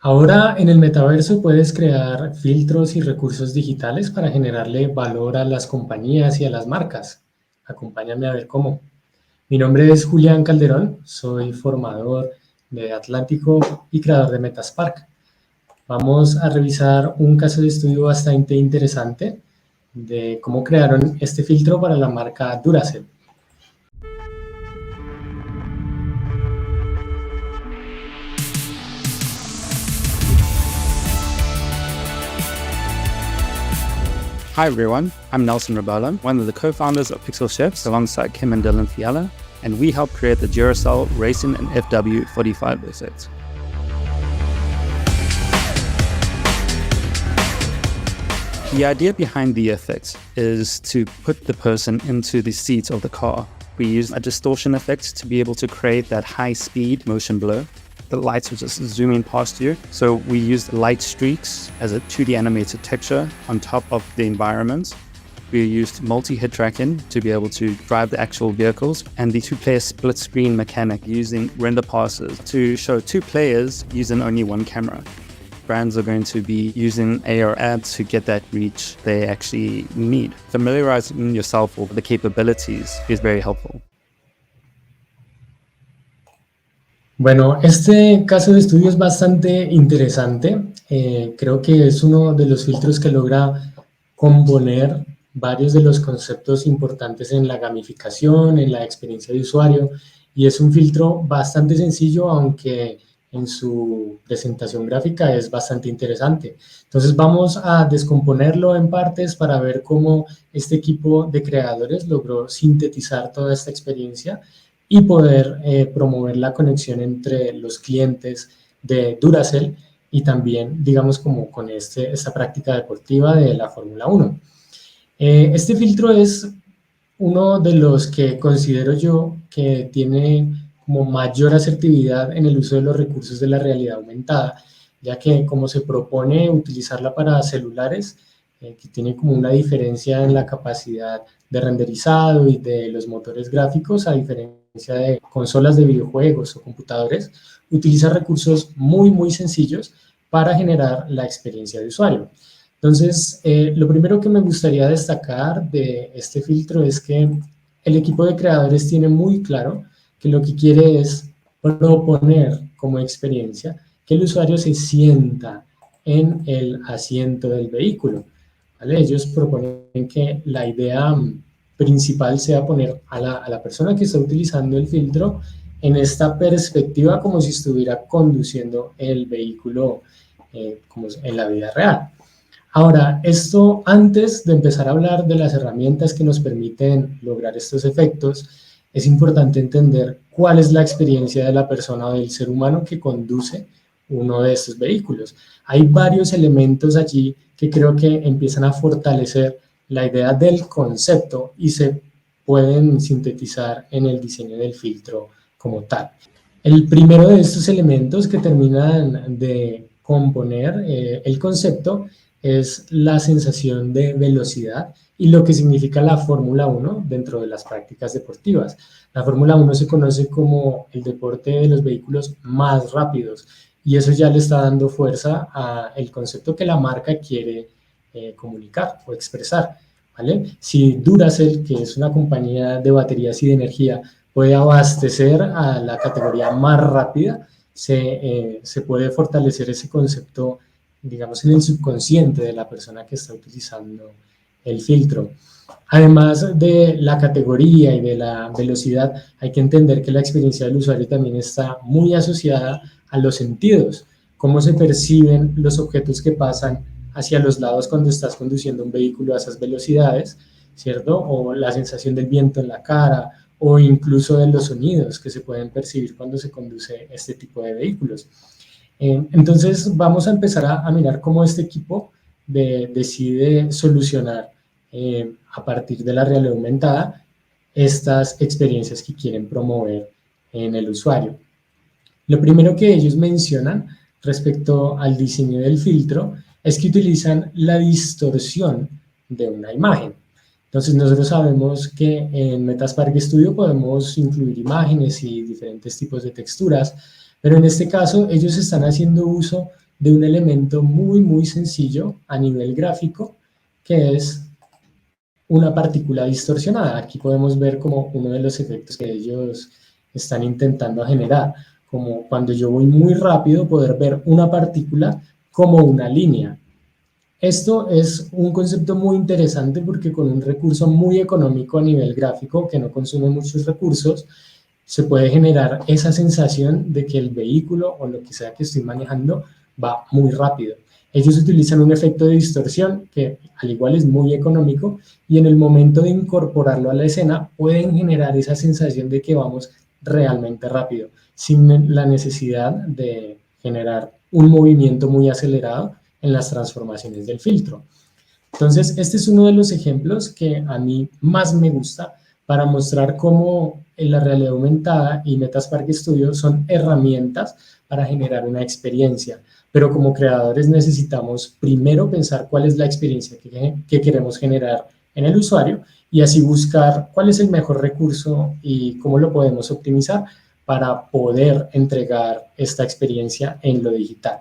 Ahora en el metaverso puedes crear filtros y recursos digitales para generarle valor a las compañías y a las marcas. Acompáñame a ver cómo. Mi nombre es Julián Calderón, soy formador de Atlántico y creador de Metaspark. Vamos a revisar un caso de estudio bastante interesante de cómo crearon este filtro para la marca Duracell. Hi everyone, I'm Nelson Rebella, one of the co-founders of Pixel Chefs alongside Kim and Dylan Fiala, and we helped create the Duracell Racing and FW45 sets. The idea behind the effect is to put the person into the seat of the car. We use a distortion effect to be able to create that high-speed motion blur. The lights will just zooming past you. So we used light streaks as a 2D animated texture on top of the environment. We used multi-hit tracking to be able to drive the actual vehicles, and the two-player split screen mechanic using render passes to show two players using only one camera. Brands are going to be using AR ads to get that reach they actually need. Familiarizing yourself with the capabilities is very helpful. Bueno, este caso de estudio es bastante interesante. Creo que es uno de los filtros que logra componer varios de los conceptos importantes en la gamificación, en la experiencia de usuario, y es un filtro bastante sencillo, aunque en su presentación gráfica es bastante interesante. Entonces vamos a descomponerlo en partes para ver cómo este equipo de creadores logró sintetizar toda esta experiencia y poder promover la conexión entre los clientes de Duracell y también, digamos, como con esta práctica deportiva de la Fórmula 1. Este filtro es uno de los que considero yo que tiene como mayor asertividad en el uso de los recursos de la realidad aumentada, ya que como se propone utilizarla para celulares, que tiene como una diferencia en la capacidad de renderizado y de los motores gráficos, a diferencia de consolas de videojuegos o computadores, utiliza recursos muy sencillos para generar la experiencia de usuario. Entonces, lo primero que me gustaría destacar de este filtro es que el equipo de creadores tiene muy claro que lo que quiere es proponer como experiencia que el usuario se sienta en el asiento del vehículo, ¿vale? Ellos proponen que la idea principal sea poner a la persona que está utilizando el filtro en esta perspectiva como si estuviera conduciendo el vehículo como en la vida real. Ahora, esto antes de empezar a hablar de las herramientas que nos permiten lograr estos efectos, es importante entender cuál es la experiencia de la persona o del ser humano que conduce uno de estos vehículos. Hay varios elementos allí que creo que empiezan a fortalecer la idea del concepto y se pueden sintetizar en el diseño del filtro como tal. El primero de estos elementos que terminan de componer el concepto es la sensación de velocidad y lo que significa la Fórmula 1 dentro de las prácticas deportivas. La Fórmula 1 se conoce como el deporte de los vehículos más rápidos y eso ya le está dando fuerza al concepto que la marca quiere comunicar o expresar, ¿vale? Si Duracell, que es una compañía de baterías y de energía, puede abastecer a la categoría más rápida, se puede fortalecer ese concepto, digamos, en el subconsciente de la persona que está utilizando el filtro. Además de la categoría y de la velocidad, hay que entender que la experiencia del usuario también está muy asociada a los sentidos, cómo se perciben los objetos que pasan hacia los lados cuando estás conduciendo un vehículo a esas velocidades, ¿cierto? O la sensación del viento en la cara, o incluso de los sonidos que se pueden percibir cuando se conduce este tipo de vehículos. Entonces vamos a empezar a mirar cómo este equipo decide solucionar a partir de la realidad aumentada estas experiencias que quieren promover en el usuario. Lo primero que ellos mencionan respecto al diseño del filtro es que utilizan la distorsión de una imagen. Entonces nosotros sabemos que en Metaspark Studio podemos incluir imágenes y diferentes tipos de texturas, pero en este caso ellos están haciendo uso de un elemento muy sencillo a nivel gráfico, que es una partícula distorsionada. Aquí podemos ver como uno de los efectos que ellos están intentando generar, como cuando yo voy muy rápido poder ver una partícula como una línea. Esto es un concepto muy interesante porque con un recurso muy económico a nivel gráfico, que no consume muchos recursos, se puede generar esa sensación de que el vehículo o lo que sea que estoy manejando va muy rápido. Ellos utilizan un efecto de distorsión que al igual es muy económico y en el momento de incorporarlo a la escena pueden generar esa sensación de que vamos realmente rápido, sin la necesidad de generar un movimiento muy acelerado en las transformaciones del filtro. Entonces, este es uno de los ejemplos que a mí más me gusta para mostrar cómo en la realidad aumentada y Metaspark Studio son herramientas para generar una experiencia. Pero como creadores necesitamos primero pensar cuál es la experiencia que queremos generar en el usuario y así buscar cuál es el mejor recurso y cómo lo podemos optimizar para poder entregar esta experiencia en lo digital.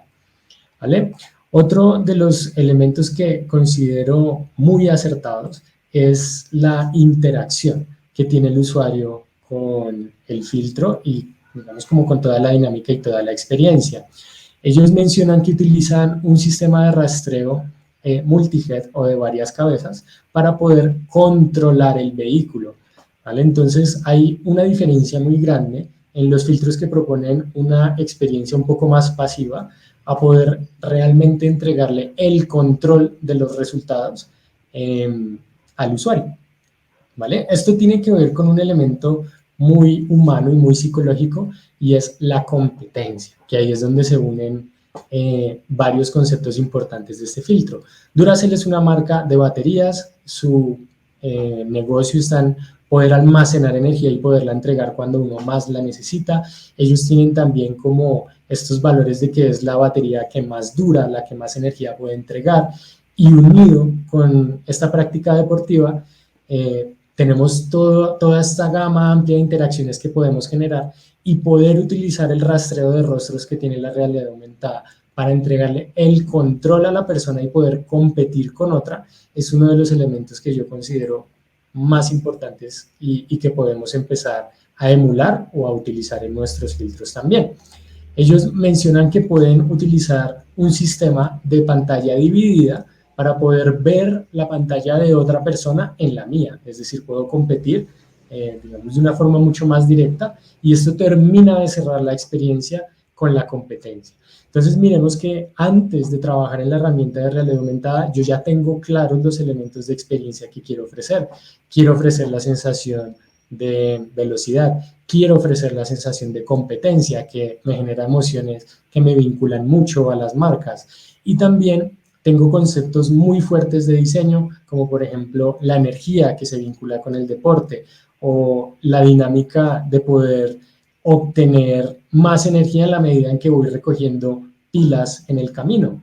¿Vale? Otro de los elementos que considero muy acertados es la interacción que tiene el usuario con el filtro y, digamos, como con toda la dinámica y toda la experiencia. Ellos mencionan que utilizan un sistema de rastreo multihead o de varias cabezas para poder controlar el vehículo, ¿vale? Entonces hay una diferencia muy grande en los filtros que proponen una experiencia un poco más pasiva a poder realmente entregarle el control de los resultados al usuario, ¿vale? Esto tiene que ver con un elemento muy humano y muy psicológico y es la competencia, que ahí es donde se unen varios conceptos importantes de este filtro. Duracell es una marca de baterías, su negocio está en poder almacenar energía y poderla entregar cuando uno más la necesita. Ellos tienen también como estos valores de que es la batería que más dura, la que más energía puede entregar, y unido con esta práctica deportiva, tenemos toda esta gama amplia de interacciones que podemos generar y poder utilizar el rastreo de rostros que tiene la realidad aumentada para entregarle el control a la persona y poder competir con otra, es uno de los elementos que yo considero más importantes y que podemos empezar a emular o a utilizar en nuestros filtros también. Ellos mencionan que pueden utilizar un sistema de pantalla dividida para poder ver la pantalla de otra persona en la mía, es decir, puedo competir, digamos, de una forma mucho más directa y esto termina de cerrar la experiencia con la competencia. Entonces miremos que antes de trabajar en la herramienta de realidad aumentada, yo ya tengo claros los elementos de experiencia que quiero ofrecer. Quiero ofrecer la sensación de velocidad, quiero ofrecer la sensación de competencia que me genera emociones que me vinculan mucho a las marcas y también tengo conceptos muy fuertes de diseño como por ejemplo la energía que se vincula con el deporte o la dinámica de poder obtener más energía en la medida en que voy recogiendo pilas en el camino,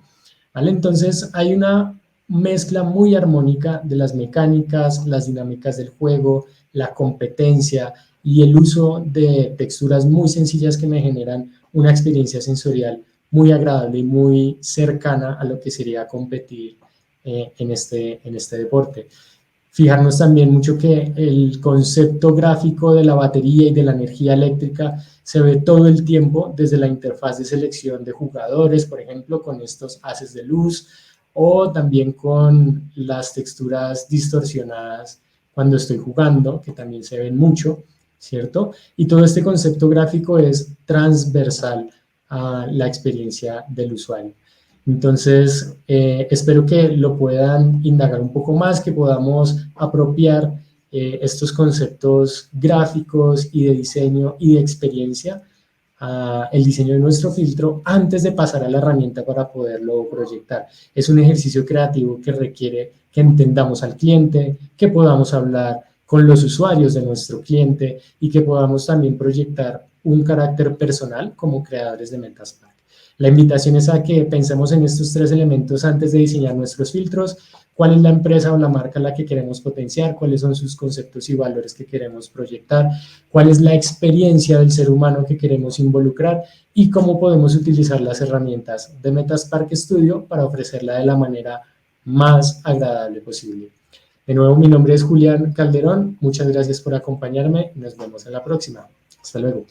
¿vale? Entonces hay una mezcla muy armónica de las mecánicas, las dinámicas del juego, la competencia y el uso de texturas muy sencillas que me generan una experiencia sensorial muy agradable y muy cercana a lo que sería competir en este deporte. Fijarnos también mucho que el concepto gráfico de la batería y de la energía eléctrica se ve todo el tiempo desde la interfaz de selección de jugadores, por ejemplo, con estos haces de luz, o también con las texturas distorsionadas cuando estoy jugando, que también se ven mucho, ¿cierto? Y todo este concepto gráfico es transversal a la experiencia del usuario. Entonces, espero que lo puedan indagar un poco más, que podamos apropiar estos conceptos gráficos y de diseño y de experiencia el diseño de nuestro filtro antes de pasar a la herramienta para poderlo proyectar. Es un ejercicio creativo que requiere que entendamos al cliente, que podamos hablar con los usuarios de nuestro cliente y que podamos también proyectar un carácter personal como creadores de Metaspark. La invitación es a que pensemos en estos 3 elementos antes de diseñar nuestros filtros. ¿Cuál es la empresa o la marca a la que queremos potenciar? ¿Cuáles son sus conceptos y valores que queremos proyectar? ¿Cuál es la experiencia del ser humano que queremos involucrar? Y cómo podemos utilizar las herramientas de Metaspark Studio para ofrecerla de la manera más agradable posible. De nuevo, mi nombre es Julián Calderón. Muchas gracias por acompañarme. Nos vemos en la próxima. Hasta luego.